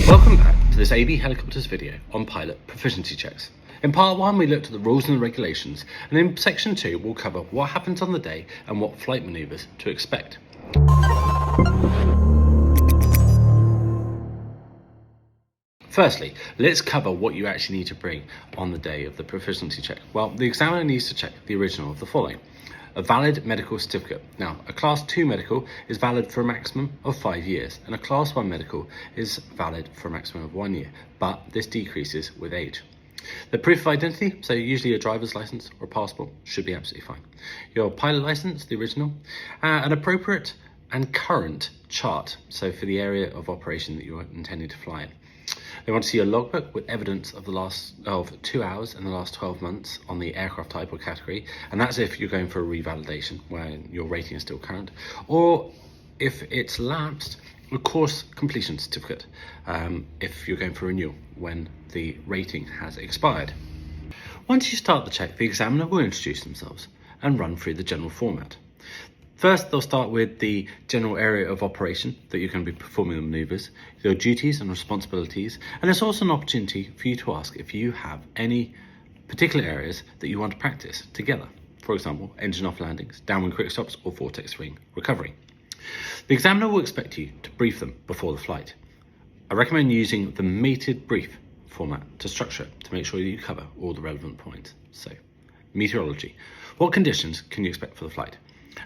Welcome back to this AB Helicopters video on pilot proficiency checks. In part 1 we looked at the rules and the regulations, and in section 2 we'll cover what happens on the day and what flight manoeuvres to expect. Firstly, let's cover what you actually need to bring on the day of the proficiency check. Well, the examiner needs to check the original of the following. A valid medical certificate. Now, a Class 2 medical is valid for a maximum of 5 years, and a Class 1 medical is valid for a maximum of 1 year, but this decreases with age. The proof of identity, so usually a driver's license or passport, should be absolutely fine. Your pilot license, the original, an appropriate and current chart, so for the area of operation that you're intending to fly in. They want to see a logbook with evidence of the last 2 hours in the last 12 months on the aircraft type or category, and that's if you're going for a revalidation where your rating is still current, or if it's lapsed, a course completion certificate if you're going for renewal when the rating has expired. Once you start the check, the examiner will introduce themselves and run through the general format. First, they'll start with the general area of operation that you're going to be performing the manoeuvres, your duties and responsibilities, and it's also an opportunity for you to ask if you have any particular areas that you want to practice together. For example, engine off landings, downwind quick stops, or Vortex Ring recovery. The examiner will expect you to brief them before the flight. I recommend using the mated brief format to structure it to make sure that you cover all the relevant points. So, meteorology. What conditions can you expect for the flight?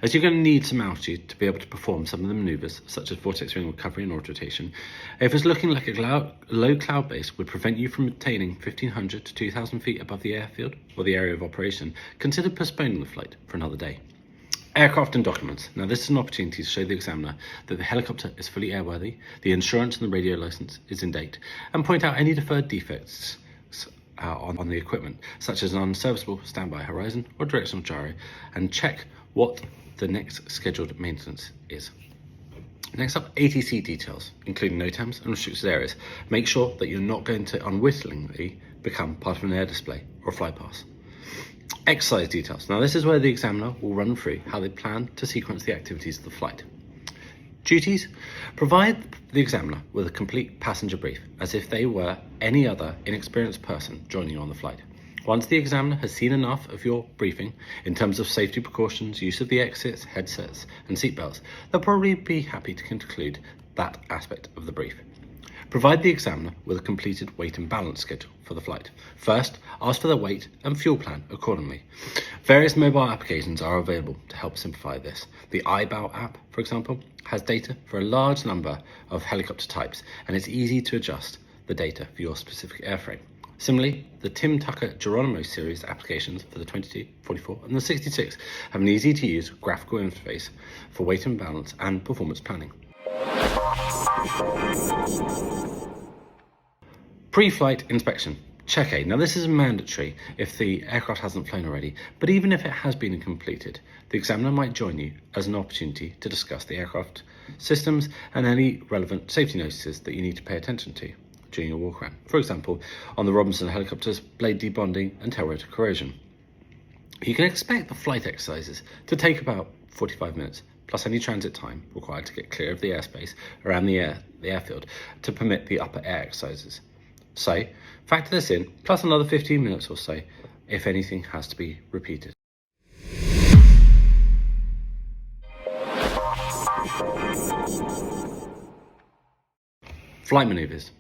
As you're going to need some altitude to be able to perform some of the manoeuvres, such as Vortex Ring recovery and auto rotation, if it's looking like a low cloud base would prevent you from attaining 1,500 to 2,000 feet above the airfield or the area of operation, consider postponing the flight for another day. Aircraft and documents. Now this is an opportunity to show the examiner that the helicopter is fully airworthy, the insurance and the radio license is in date, and point out any deferred defects on the equipment, such as an unserviceable standby horizon or directional gyro, and check what the next scheduled maintenance is. Next up, ATC details, including NOTAMs and restricted areas. Make sure that you're not going to unwittingly become part of an air display or a fly pass. Exercise details. Now this is where the examiner will run through how they plan to sequence the activities of the flight. Duties. Provide the examiner with a complete passenger brief, as if they were any other inexperienced person joining you on the flight. Once the examiner has seen enough of your briefing in terms of safety precautions, use of the exits, headsets and seatbelts, they'll probably be happy to conclude that aspect of the brief. Provide the examiner with a completed weight and balance schedule for the flight. First, ask for their weight and fuel plan accordingly. Various mobile applications are available to help simplify this. The iBow app, for example, has data for a large number of helicopter types, and it's easy to adjust the data for your specific airframe. Similarly, the Tim Tucker Geronimo series applications for the 22, 44 and the 66 have an easy to use graphical interface for weight and balance and performance planning. Pre-flight inspection. Check A. Now this is mandatory if the aircraft hasn't flown already, but even if it has been completed, the examiner might join you as an opportunity to discuss the aircraft systems and any relevant safety notices that you need to pay attention to during your walk around. For example, on the Robinson helicopters, blade debonding and tail rotor corrosion. You can expect the flight exercises to take about 45 minutes, plus any transit time required to get clear of the airspace around the airfield to permit the upper air exercises. So, factor this in, plus another 15 minutes or so if anything has to be repeated. Flight manoeuvres.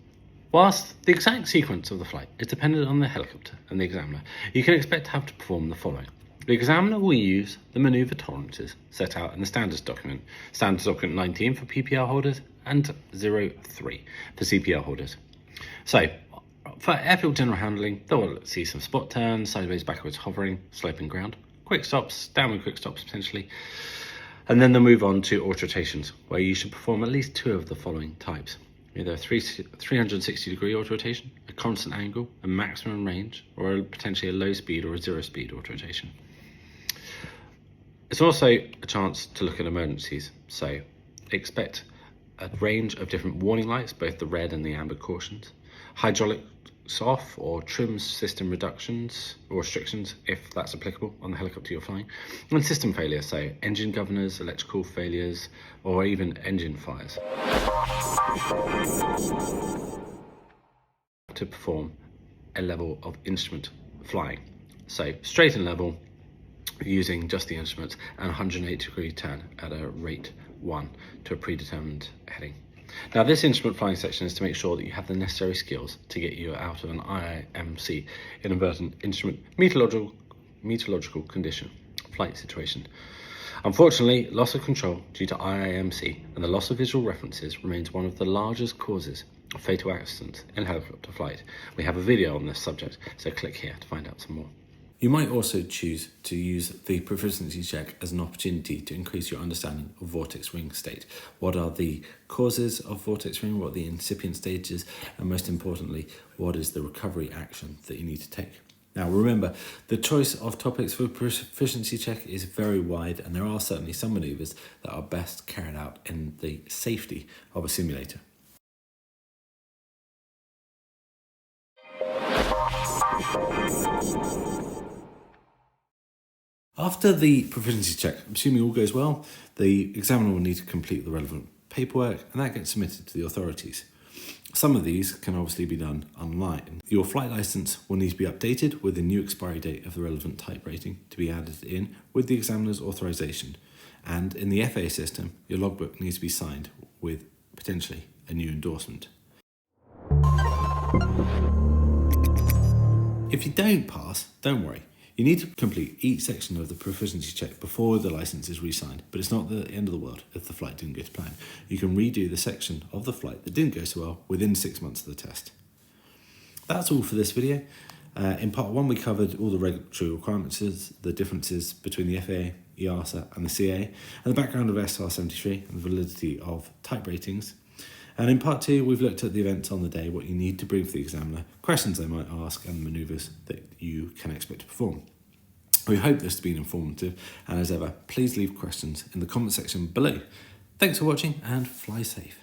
Whilst the exact sequence of the flight is dependent on the helicopter and the examiner, you can expect to have to perform the following. The examiner will use the manoeuvre tolerances set out in the standards document 19 for PPL holders and 03 for CPL holders. So, for airfield general handling, they'll see some spot turns, sideways, backwards hovering, sloping ground, quick stops, downwind quick stops potentially, and then they'll move on to auto rotations, where you should perform at least 2 of the following types. Either a 360 degree auto rotation, a constant angle, a maximum range, or potentially a low speed or a 0 speed auto rotation. It's also a chance to look at emergencies, so expect a range of different warning lights, both the red and the amber cautions, hydraulics off or trim system reductions or restrictions if that's applicable on the helicopter you're flying, and system failure, so engine governors, electrical failures, or even engine fires. to perform a level of instrument flying. So straight and level using just the instruments, and 180-degree turn at a rate 1 to a predetermined heading. Now, this instrument flying section is to make sure that you have the necessary skills to get you out of an IMC, inadvertent instrument meteorological condition flight situation. Unfortunately, loss of control due to IMC and the loss of visual references remains one of the largest causes of fatal accidents in helicopter flight. We have a video on this subject, so click here to find out some more. You might also choose to use the proficiency check as an opportunity to increase your understanding of vortex ring state. What are the causes of vortex ring, what are the incipient stages, and most importantly, what is the recovery action that you need to take? Now remember, the choice of topics for proficiency check is very wide, and there are certainly some manoeuvres that are best carried out in the safety of a simulator. After the proficiency check, assuming all goes well, the examiner will need to complete the relevant paperwork, and that gets submitted to the authorities. Some of these can obviously be done online. Your flight license will need to be updated with the new expiry date of the relevant type rating to be added in with the examiner's authorization. And in the FAA system, your logbook needs to be signed with potentially a new endorsement. If you don't pass, don't worry. You need to complete each section of the proficiency check before the license is re-signed, but it's not the end of the world if the flight didn't go to plan. You can redo the section of the flight that didn't go so well within 6 months of the test. That's all for this video. In part 1, we covered all the regulatory requirements, the differences between the FAA, EASA and the CAA, and the background of SFAR73 and the validity of type ratings. And in part 2, we've looked at the events on the day, what you need to bring for the examiner, questions they might ask, and the manoeuvres that you can expect to perform. We hope this has been informative, and as ever, please leave questions in the comment section below. Thanks for watching, and fly safe.